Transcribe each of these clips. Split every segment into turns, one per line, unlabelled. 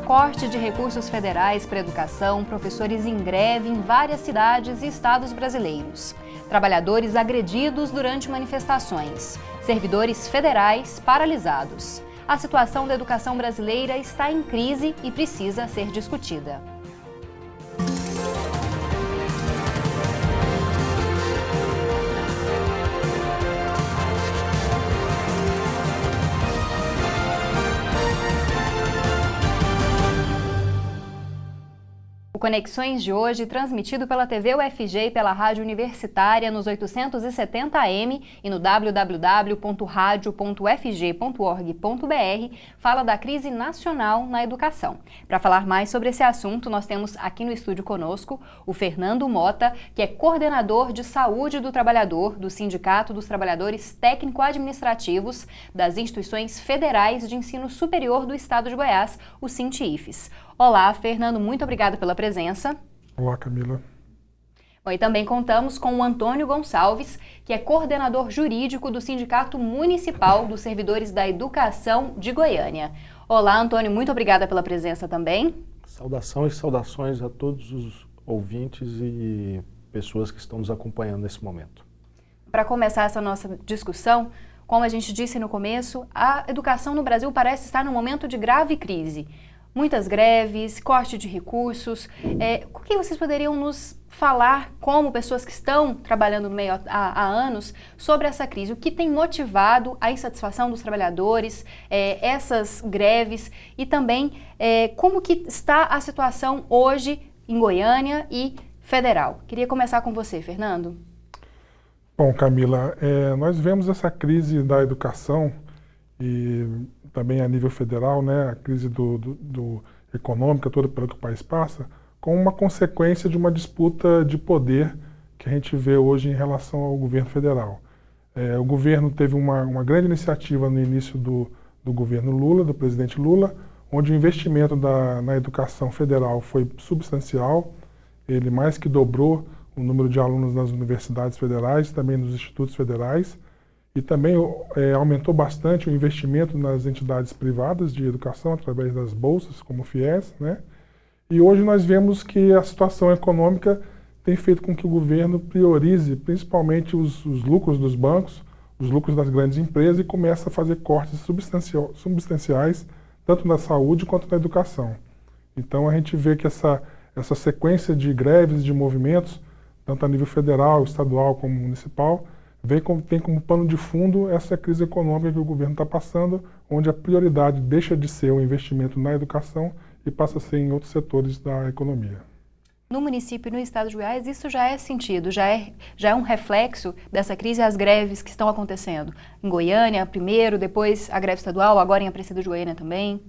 Corte de recursos federais para a educação, professores em greve em várias cidades e estados brasileiros. Trabalhadores agredidos durante manifestações. Servidores federais paralisados. A situação da educação brasileira está em crise e precisa ser discutida. O Conexões de hoje, transmitido pela TV UFG e pela Rádio Universitária nos 870 AM e no www.radio.ufg.org.br, fala da crise nacional na educação. Para falar mais sobre esse assunto, nós temos aqui no estúdio conosco o Fernando Mota, que é coordenador de saúde do trabalhador do Sindicato dos Trabalhadores Técnico-Administrativos das Instituições Federais de Ensino Superior do Estado de Goiás, o SINTIFES. Olá, Fernando, muito obrigada pela presença.
Olá, Camila.
Bom, e também contamos com o Antônio Gonçalves, que é coordenador jurídico do Sindicato Municipal dos Servidores da Educação de Goiânia. Olá, Antônio, muito obrigada pela presença também.
Saudações a todos os ouvintes e pessoas que estão nos acompanhando nesse momento.
Para começar essa nossa discussão, como a gente disse no começo, a educação no Brasil parece estar num momento de grave crise. Muitas greves, corte de recursos. O que vocês poderiam nos falar, como pessoas que estão trabalhando no meio há anos, sobre essa crise? O que tem motivado a insatisfação dos trabalhadores, essas greves e também como que está a situação hoje em Goiânia e federal? Queria começar com você, Fernando.
Bom, Camila, nós vemos essa crise da educação e também a nível federal, né, a crise econômica toda pelo que o país passa, com uma consequência de uma disputa de poder que a gente vê hoje em relação ao governo federal. O governo teve uma grande iniciativa no início do governo Lula, do presidente Lula, onde o investimento na educação federal foi substancial. Ele mais que dobrou o número de alunos nas universidades federais, também nos institutos federais, e também aumentou bastante o investimento nas entidades privadas de educação através das bolsas, como o FIES, né? E hoje nós vemos que a situação econômica tem feito com que o governo priorize principalmente os lucros dos bancos, os lucros das grandes empresas e comece a fazer cortes substanciais tanto na saúde quanto na educação. Então a gente vê que essa sequência de greves, de movimentos, tanto a nível federal, estadual como municipal, tem como pano de fundo essa crise econômica que o governo está passando, onde a prioridade deixa de ser o investimento na educação e passa a ser em outros setores da economia.
No município e no estado de Goiás, isso já é sentido, já é um reflexo dessa crise, as greves que estão acontecendo. Em Goiânia, primeiro, depois a greve estadual, agora em Aparecida de Goiânia também.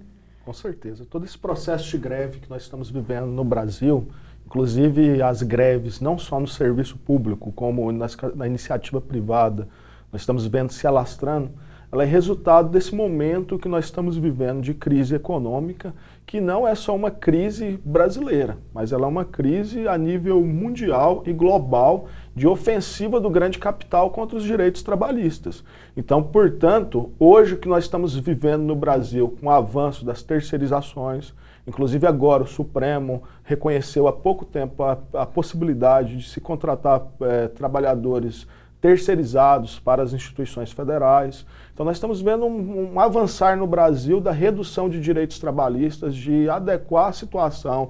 Com certeza. Todo esse processo de greve que nós estamos vivendo no Brasil, inclusive as greves, não só no serviço público, como na iniciativa privada, nós estamos vendo se alastrando, ela é resultado desse momento que nós estamos vivendo de crise econômica, que não é só uma crise brasileira, mas ela é uma crise a nível mundial e global de ofensiva do grande capital contra os direitos trabalhistas. Então, portanto, hoje o que nós estamos vivendo no Brasil, com o avanço das terceirizações, inclusive agora o Supremo reconheceu há pouco tempo a possibilidade de se contratar trabalhadores terceirizados para as instituições federais. Então nós estamos vendo um avançar no Brasil da redução de direitos trabalhistas, de adequar a situação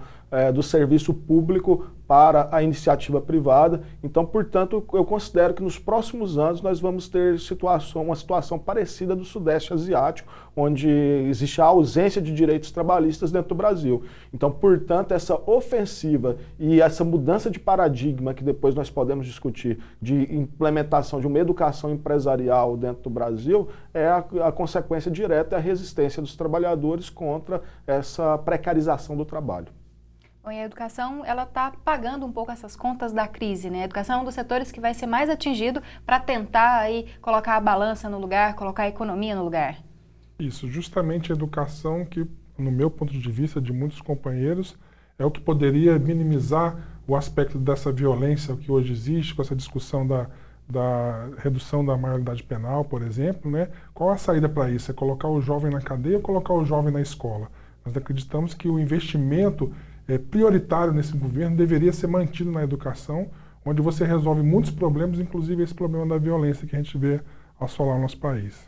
do serviço público para a iniciativa privada. Então, portanto, eu considero que nos próximos anos nós vamos ter uma situação parecida do Sudeste Asiático, onde existe a ausência de direitos trabalhistas dentro do Brasil. Então, portanto, essa ofensiva e essa mudança de paradigma que depois nós podemos discutir de implementação de uma educação empresarial dentro do Brasil é a consequência direta e a resistência dos trabalhadores contra essa precarização do trabalho.
Bom, e a educação, ela está pagando um pouco essas contas da crise, né? A educação é um dos setores que vai ser mais atingido para tentar aí colocar a balança no lugar, colocar a economia no lugar.
Isso, justamente a educação que, no meu ponto de vista, de muitos companheiros, é o que poderia minimizar o aspecto dessa violência que hoje existe, com essa discussão da redução da maioridade penal, por exemplo, né? Qual a saída para isso? É colocar o jovem na cadeia ou colocar o jovem na escola? Nós acreditamos que o investimento prioritário nesse governo deveria ser mantido na educação, onde você resolve muitos problemas, inclusive esse problema da violência que a gente vê assolar o nosso país.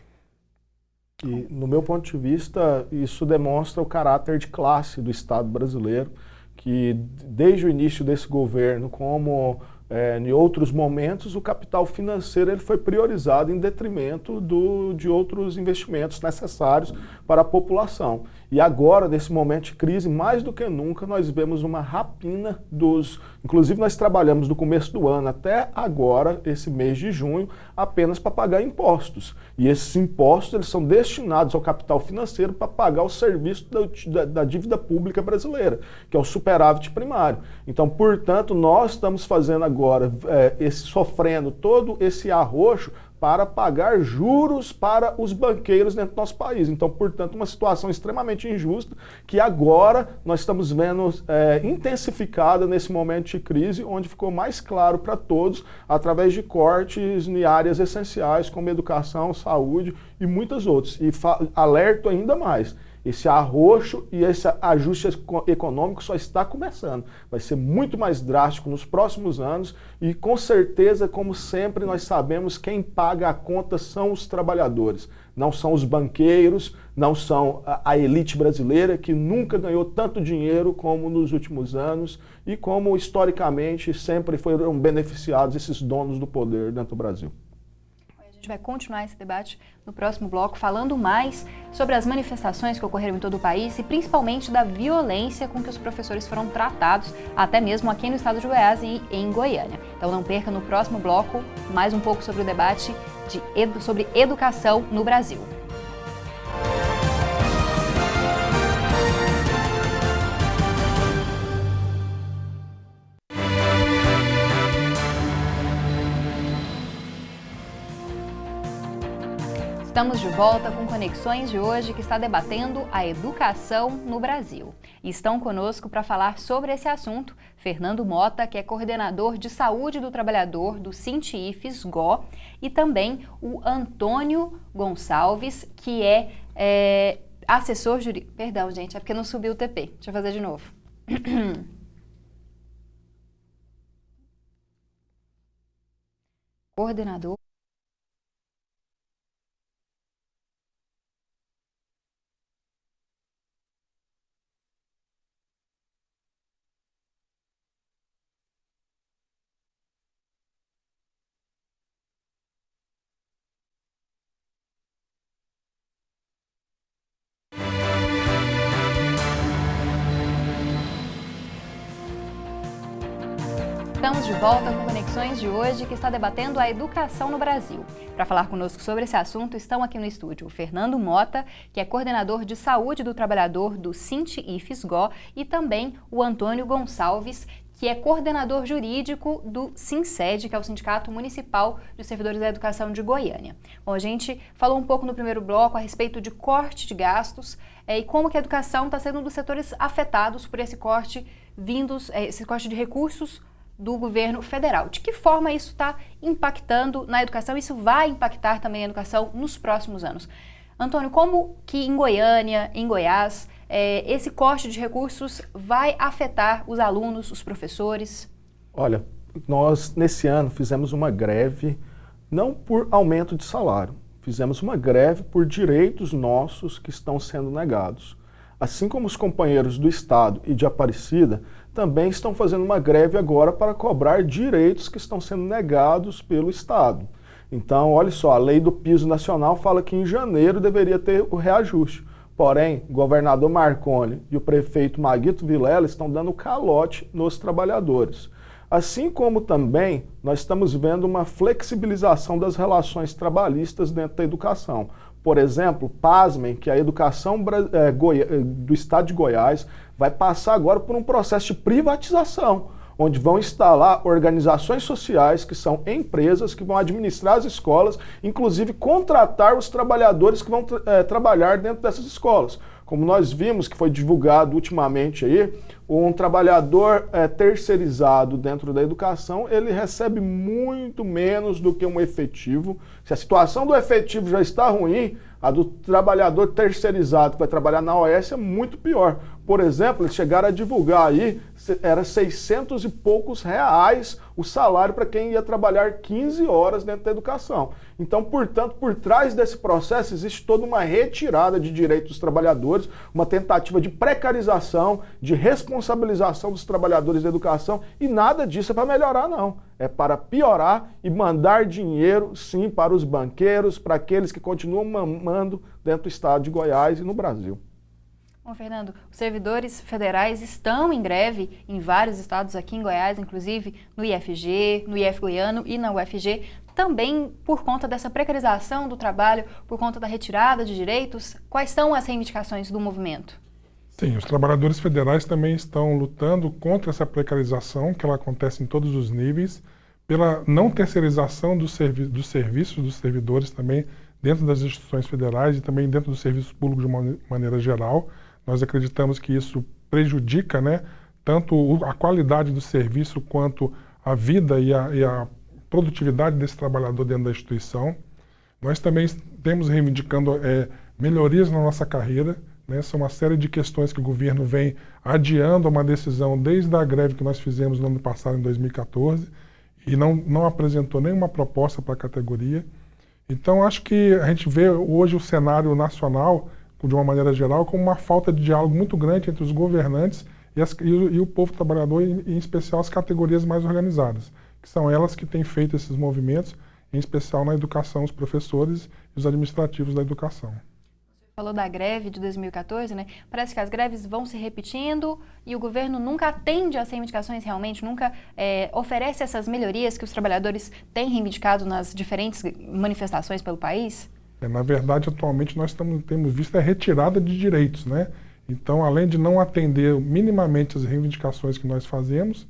E, no meu ponto de vista, isso demonstra o caráter de classe do Estado brasileiro, que desde o início desse governo, como em outros momentos, o capital financeiro ele foi priorizado em detrimento de outros investimentos necessários para a população. E agora, nesse momento de crise, mais do que nunca, nós vemos uma rapina dos... Inclusive, nós trabalhamos do começo do ano até agora, esse mês de junho, apenas para pagar impostos. E esses impostos eles são destinados ao capital financeiro para pagar o serviço da dívida pública brasileira, que é o superávit primário. Então, portanto, nós estamos fazendo agora, sofrendo todo esse arroxo para pagar juros para os banqueiros dentro do nosso país. Então, portanto, uma situação extremamente injusta que agora nós estamos vendo intensificada nesse momento de crise, onde ficou mais claro para todos através de cortes em áreas essenciais como educação, saúde e muitas outras. E alerto ainda mais. Esse arroxo e esse ajuste econômico só está começando. Vai ser muito mais drástico nos próximos anos e, com certeza, como sempre, nós sabemos quem paga a conta são os trabalhadores. Não são os banqueiros, não são a elite brasileira, que nunca ganhou tanto dinheiro como nos últimos anos e como, historicamente, sempre foram beneficiados esses donos do poder dentro do Brasil.
A gente vai continuar esse debate no próximo bloco, falando mais sobre as manifestações que ocorreram em todo o país e principalmente da violência com que os professores foram tratados, até mesmo aqui no estado de Goiás e em Goiânia. Então não perca no próximo bloco mais um pouco sobre o debate sobre educação no Brasil. Estamos de volta com Conexões de hoje, que está debatendo a educação no Brasil. E estão conosco para falar sobre esse assunto Fernando Mota, que é coordenador de saúde do trabalhador do Sinti-IFES-GO, e também o Antônio Gonçalves, que é assessor jurídico. Perdão, gente, é porque não subiu o TP. Deixa eu fazer de novo. Coordenador. Estamos de volta com Conexões de hoje, que está debatendo a educação no Brasil. Para falar conosco sobre esse assunto, estão aqui no estúdio o Fernando Mota, que é coordenador de saúde do trabalhador do Sinti-IFES-GO, e também o Antônio Gonçalves, que é coordenador jurídico do SINSED, que é o Sindicato Municipal de Servidores da Educação de Goiânia. Bom, a gente falou um pouco no primeiro bloco a respeito de corte de gastos e como que a educação está sendo um dos setores afetados por esse corte esse corte de recursos do governo federal. De que forma isso está impactando na educação? Isso vai impactar também a educação nos próximos anos. Antônio, como que em Goiânia, em Goiás, esse corte de recursos vai afetar os alunos, os professores?
Olha, nós nesse ano fizemos uma greve, não por aumento de salário, fizemos uma greve por direitos nossos que estão sendo negados. Assim como os companheiros do Estado e de Aparecida também estão fazendo uma greve agora para cobrar direitos que estão sendo negados pelo Estado. Então, olha só, a lei do piso nacional fala que em janeiro deveria ter o reajuste. Porém, o governador Marconi e o prefeito Maguito Vilela estão dando calote nos trabalhadores. Assim como também nós estamos vendo uma flexibilização das relações trabalhistas dentro da educação. Por exemplo, pasmem que a educação do estado de Goiás vai passar agora por um processo de privatização, onde vão instalar organizações sociais, que são empresas que vão administrar as escolas, inclusive contratar os trabalhadores que vão trabalhar dentro dessas escolas. Como nós vimos que foi divulgado ultimamente aí, um trabalhador terceirizado dentro da educação, ele recebe muito menos do que um efetivo. Se a situação do efetivo já está ruim, A do trabalhador terceirizado que vai trabalhar na OS é muito pior. Por exemplo, eles chegaram a divulgar aí, era 600 e poucos reais o salário para quem ia trabalhar 15 horas dentro da educação. Então, portanto, por trás desse processo existe toda uma retirada de direitos dos trabalhadores, uma tentativa de precarização, de responsabilização dos trabalhadores da educação, e nada disso é para melhorar, não. É para piorar e mandar dinheiro, sim, para os banqueiros, para aqueles que continuam mamando dentro do estado de Goiás e no Brasil.
Bom, Fernando, os servidores federais estão em greve em vários estados aqui em Goiás, inclusive no IFG, no IF Goiano e na UFG, também por conta dessa precarização do trabalho, por conta da retirada de direitos. Quais são as reivindicações do movimento?
Sim, os trabalhadores federais também estão lutando contra essa precarização, que ela acontece em todos os níveis, pela não terceirização dos serviços dos servidores também dentro das instituições federais e também dentro dos serviços públicos de uma maneira geral. Nós acreditamos que isso prejudica, né, tanto a qualidade do serviço quanto a vida e a produtividade desse trabalhador dentro da instituição. Nós também temos reivindicando melhorias na nossa carreira, né, são uma série de questões que o governo vem adiando uma decisão desde a greve que nós fizemos no ano passado, em 2014, e não apresentou nenhuma proposta para a categoria. Então, acho que a gente vê hoje o cenário nacional, de uma maneira geral, como uma falta de diálogo muito grande entre os governantes e o povo trabalhador, em especial as categorias mais organizadas, que são elas que têm feito esses movimentos, em especial na educação, os professores e os administrativos da educação.
Você falou da greve de 2014, né? Parece que as greves vão se repetindo e o governo nunca atende às reivindicações realmente, nunca oferece essas melhorias que os trabalhadores têm reivindicado nas diferentes manifestações pelo país?
Na verdade, atualmente nós temos visto a retirada de direitos, né? Então, além de não atender minimamente as reivindicações que nós fazemos,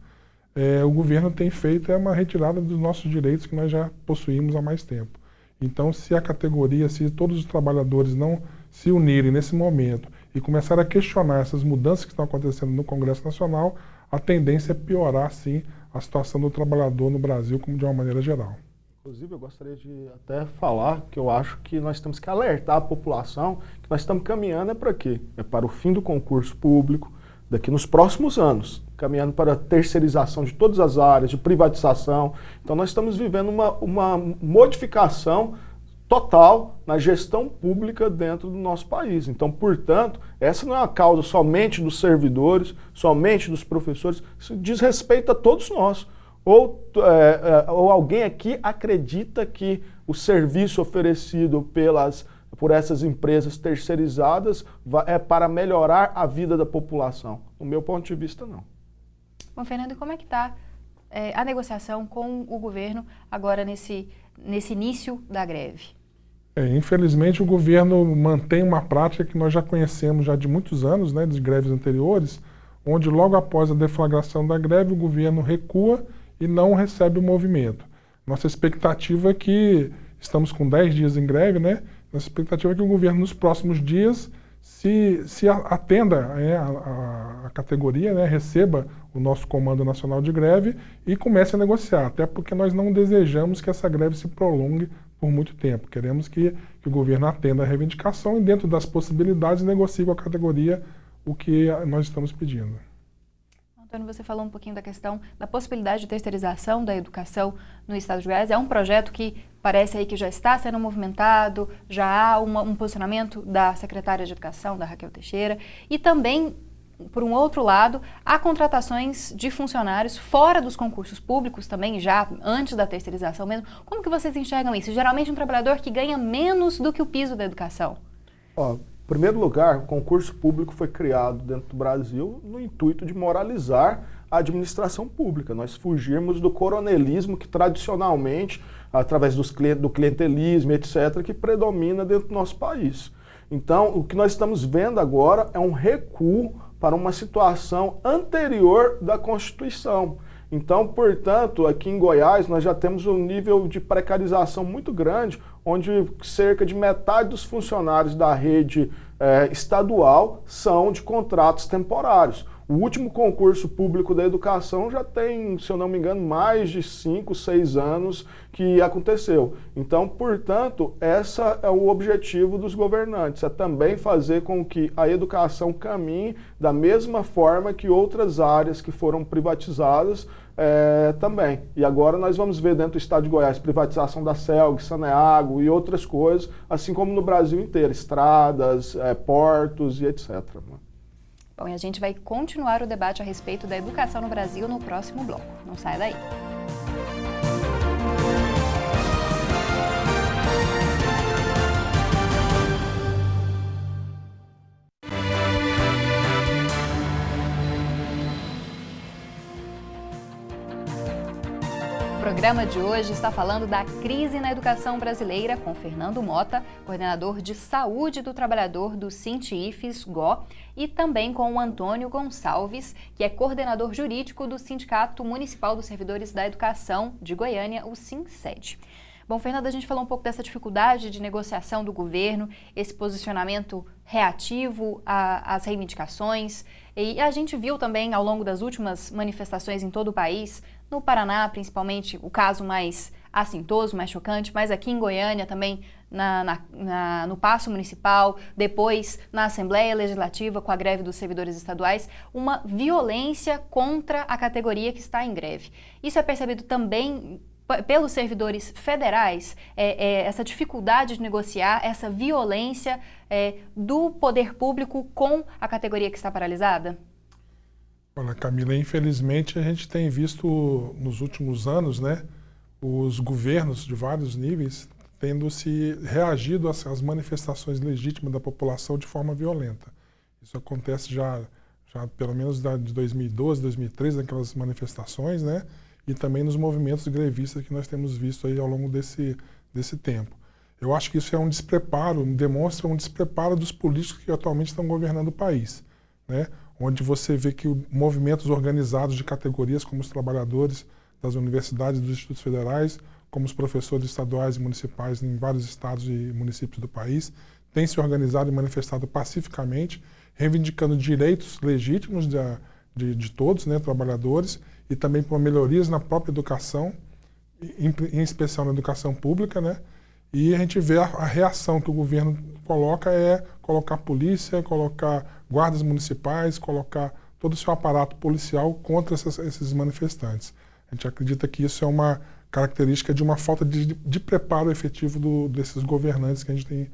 o governo tem feito uma retirada dos nossos direitos que nós já possuímos há mais tempo. Então, se a categoria, se todos os trabalhadores não se unirem nesse momento e começarem a questionar essas mudanças que estão acontecendo no Congresso Nacional, a tendência é piorar, sim, a situação do trabalhador no Brasil, como de uma maneira geral.
Inclusive, eu gostaria de até falar que eu acho que nós temos que alertar a população que nós estamos caminhando para quê? É para o fim do concurso público daqui nos próximos anos, caminhando para a terceirização de todas as áreas, de privatização. Então, nós estamos vivendo uma modificação total na gestão pública dentro do nosso país. Então, portanto, essa não é uma causa somente dos servidores, somente dos professores, isso diz respeito a todos nós. Ou alguém aqui acredita que o serviço oferecido por essas empresas terceirizadas é para melhorar a vida da população? Do meu ponto de vista, não.
Bom, Fernando, e como é que está a negociação com o governo agora nesse início da greve?
Infelizmente, o governo mantém uma prática que nós já conhecemos já de muitos anos, né, de greves anteriores, onde logo após a deflagração da greve, o governo recua e não recebe o movimento. Nossa expectativa é que, estamos com 10 dias em greve, né? Nossa expectativa é que o governo nos próximos dias se atenda a categoria, né? Receba o nosso Comando Nacional de Greve e comece a negociar, até porque nós não desejamos que essa greve se prolongue por muito tempo. Queremos que o governo atenda a reivindicação e, dentro das possibilidades, negocie com a categoria o que nós estamos pedindo.
Antônio, você falou um pouquinho da questão da possibilidade de terceirização da educação no estado de Goiás. É um projeto que parece aí que já está sendo movimentado, já há um posicionamento da secretária de Educação, da Raquel Teixeira, e também, por um outro lado, há contratações de funcionários fora dos concursos públicos também, já antes da terceirização mesmo. Como que vocês enxergam isso? Geralmente um trabalhador que ganha menos do que o piso da educação.
Em primeiro lugar, o concurso público foi criado dentro do Brasil no intuito de moralizar a administração pública. Nós fugirmos do coronelismo que tradicionalmente, através do clientelismo, etc., que predomina dentro do nosso país. Então, o que nós estamos vendo agora é um recuo para uma situação anterior da Constituição. Então, portanto, aqui em Goiás nós já temos um nível de precarização muito grande, onde cerca de metade dos funcionários da rede estadual são de contratos temporários. O último concurso público da educação já tem, se eu não me engano, mais de 5, 6 anos que aconteceu. Então, portanto, esse é o objetivo dos governantes, é também fazer com que a educação caminhe da mesma forma que outras áreas que foram privatizadas também. E agora nós vamos ver dentro do estado de Goiás privatização da CELG, Saneago e outras coisas, assim como no Brasil inteiro, estradas, portos e etc.
Bom, e a gente vai continuar o debate a respeito da educação no Brasil no próximo bloco. Não saia daí. O programa de hoje está falando da crise na educação brasileira com Fernando Mota, coordenador de Saúde do Trabalhador do Sinti-IFES-GO, e também com o Antônio Gonçalves, que é coordenador jurídico do Sindicato Municipal dos Servidores da Educação de Goiânia, o SINSED. Bom, Fernando, a gente falou um pouco dessa dificuldade de negociação do governo, esse posicionamento reativo às reivindicações, e a gente viu também ao longo das últimas manifestações em todo o país, no Paraná, principalmente, o caso mais assintoso, mais chocante, mas aqui em Goiânia também, no Paço Municipal, depois na Assembleia Legislativa com a greve dos servidores estaduais, uma violência contra a categoria que está em greve. Isso é percebido também pelos servidores federais, essa dificuldade de negociar, essa violência do poder público com a categoria que está paralisada?
Olha, Camila, infelizmente a gente tem visto nos últimos anos, né, os governos de vários níveis tendo se reagido às manifestações legítimas da população de forma violenta. Isso acontece já pelo menos de 2012, 2013, naquelas manifestações, né, e também nos movimentos grevistas que nós temos visto aí ao longo desse tempo. Eu acho que isso é um despreparo, demonstra um despreparo dos políticos que atualmente estão governando o país, né? Onde você vê que movimentos organizados de categorias como os trabalhadores das universidades e dos institutos federais, como os professores estaduais e municipais em vários estados e municípios do país, têm se organizado e manifestado pacificamente, reivindicando direitos legítimos de todos, né, trabalhadores, e também por melhorias na própria educação, em especial na educação pública, né? E a gente vê a reação que o governo coloca é colocar polícia, colocar guardas municipais, colocar todo o seu aparato policial contra esses manifestantes. A gente acredita que isso é uma característica de uma falta de preparo efetivo desses governantes que a gente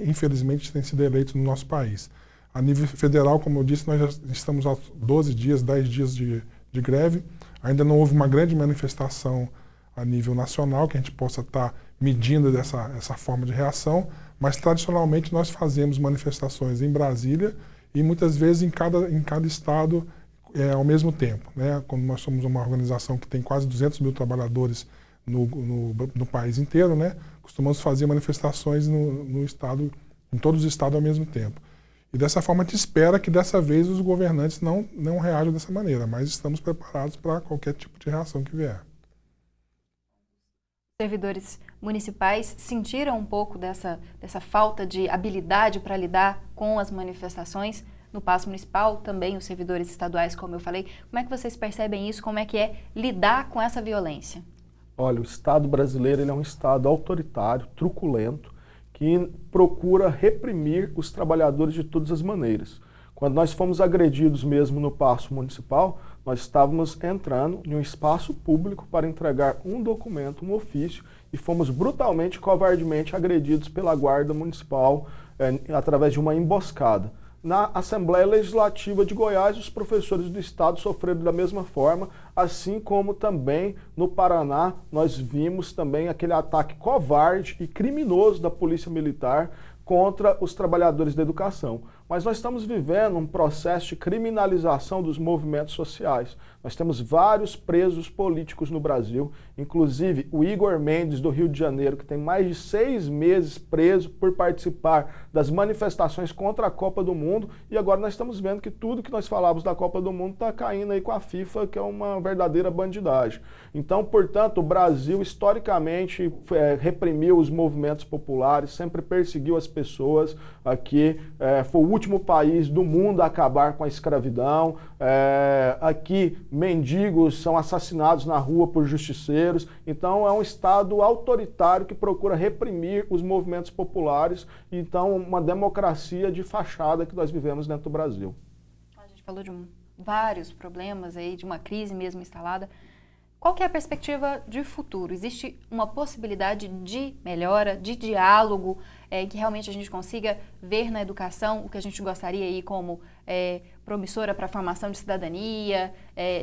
infelizmente, tem sido eleitos no nosso país. A nível federal, como eu disse, nós já estamos há 12 dias, 10 dias de greve. Ainda não houve uma grande manifestação a nível nacional que a gente possa estar medindo essa forma de reação, mas tradicionalmente nós fazemos manifestações em Brasília e muitas vezes em cada estado ao mesmo tempo, né? Quando nós somos uma organização que tem quase 200 mil trabalhadores no país inteiro, né? Costumamos fazer manifestações em todos os estados ao mesmo tempo. E dessa forma a gente espera que dessa vez os governantes não reajam dessa maneira, mas estamos preparados para qualquer tipo de reação que vier.
Servidores municipais sentiram um pouco dessa falta de habilidade para lidar com as manifestações no Paço Municipal, também os servidores estaduais, como eu falei. Como é que vocês percebem isso? Como é que é lidar com essa violência?
Olha, o Estado brasileiro ele é um Estado autoritário, truculento, que procura reprimir os trabalhadores de todas as maneiras. Quando nós fomos agredidos mesmo no Paço Municipal, nós estávamos entrando em um espaço público para entregar um documento, um ofício, e fomos brutalmente, covardemente agredidos pela Guarda Municipal através de uma emboscada. Na Assembleia Legislativa de Goiás, os professores do Estado sofreram da mesma forma, assim como também no Paraná, nós vimos também aquele ataque covarde e criminoso da Polícia Militar contra os trabalhadores da educação. Mas nós estamos vivendo um processo de criminalização dos movimentos sociais. Nós temos vários presos políticos no Brasil, inclusive o Igor Mendes, do Rio de Janeiro, que tem mais de 6 meses preso por participar das manifestações contra a Copa do Mundo, e agora nós estamos vendo que tudo que nós falávamos da Copa do Mundo está caindo aí com a FIFA, que é uma verdadeira bandidagem. Então, portanto, o Brasil historicamente reprimiu os movimentos populares, sempre perseguiu as pessoas, foi o último país do mundo a acabar com a escravidão. Aqui, mendigos são assassinados na rua por justiceiros. Então, é um Estado autoritário que procura reprimir os movimentos populares. Então, uma democracia de fachada que nós vivemos dentro do Brasil.
A gente falou de vários problemas aí, de uma crise mesmo instalada. Qual que é a perspectiva de futuro? Existe uma possibilidade de melhora, de diálogo, que realmente a gente consiga ver na educação o que a gente gostaria aí como promissora para a formação de cidadania,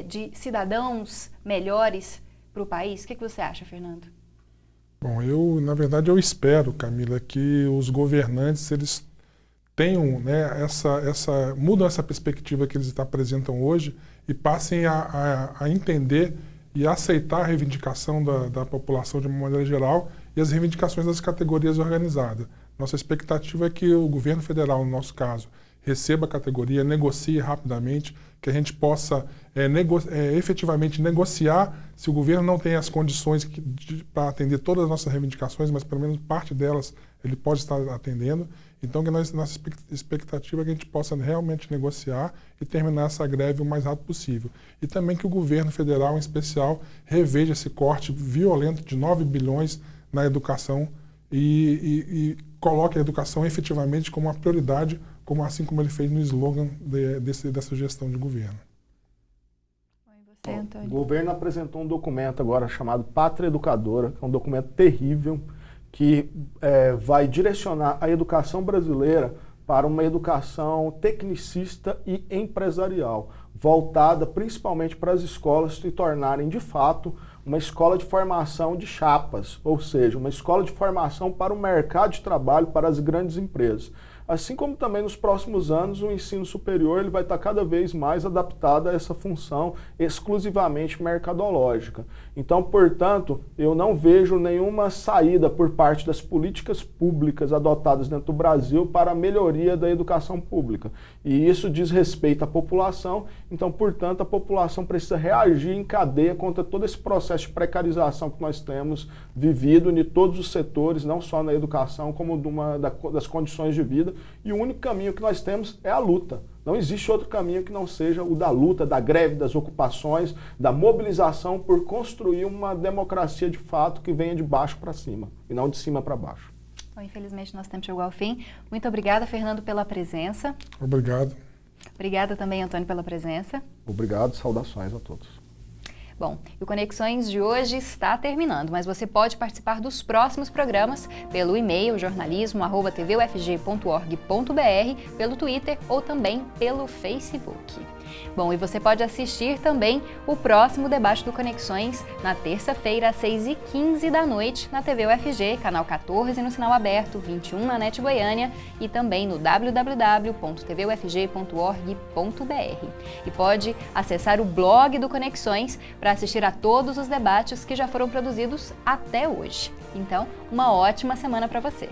de cidadãos melhores para o país? O que você acha, Fernando?
Bom, na verdade, eu espero, Camila, que os governantes, eles tenham, né, mudam essa perspectiva que eles apresentam hoje e passem a entender e aceitar a reivindicação da população de uma maneira geral e as reivindicações das categorias organizadas. Nossa expectativa é que o governo federal, no nosso caso, receba a categoria, negocie rapidamente, que a gente possa efetivamente negociar. Se o governo não tem as condições para atender todas as nossas reivindicações, mas pelo menos parte delas ele pode estar atendendo. Então, nossa expectativa é que a gente possa realmente negociar e terminar essa greve o mais rápido possível. E também que o governo federal, em especial, reveja esse corte violento de 9 bilhões na educação e coloque a educação efetivamente como uma prioridade, assim como ele fez no slogan dessa gestão de governo.
O governo apresentou um documento agora chamado Pátria Educadora, que é um documento terrível, que vai direcionar a educação brasileira para uma educação tecnicista e empresarial, voltada principalmente para as escolas se tornarem, de fato, uma escola de formação de chapas, ou seja, uma escola de formação para o mercado de trabalho, para as grandes empresas. Assim como também nos próximos anos o ensino superior ele vai estar cada vez mais adaptado a essa função exclusivamente mercadológica. Então, portanto, eu não vejo nenhuma saída por parte das políticas públicas adotadas dentro do Brasil para a melhoria da educação pública. E isso diz respeito à população, então, portanto, a população precisa reagir em cadeia contra todo esse processo de precarização que nós temos vivido em todos os setores, não só na educação, como das condições de vida. E o único caminho que nós temos é a luta. Não existe outro caminho que não seja o da luta, da greve, das ocupações, da mobilização por construir uma democracia de fato que venha de baixo para cima e não de cima para baixo.
Bom, infelizmente, nosso tempo chegou ao fim. Muito obrigada, Fernando, pela presença.
Obrigado.
Obrigada também, Antônio, pela presença.
Obrigado, saudações a todos.
Bom, o Conexões de hoje está terminando, mas você pode participar dos próximos programas pelo e-mail jornalismo@tvufg.org.br, pelo Twitter ou também pelo Facebook. Bom, e você pode assistir também o próximo debate do Conexões na terça-feira, às 6h15 da noite, na TV UFG, canal 14 no sinal aberto, 21 na NET Goiânia e também no www.tvufg.org.br. E pode acessar o blog do Conexões para assistir a todos os debates que já foram produzidos até hoje. Então, uma ótima semana para você!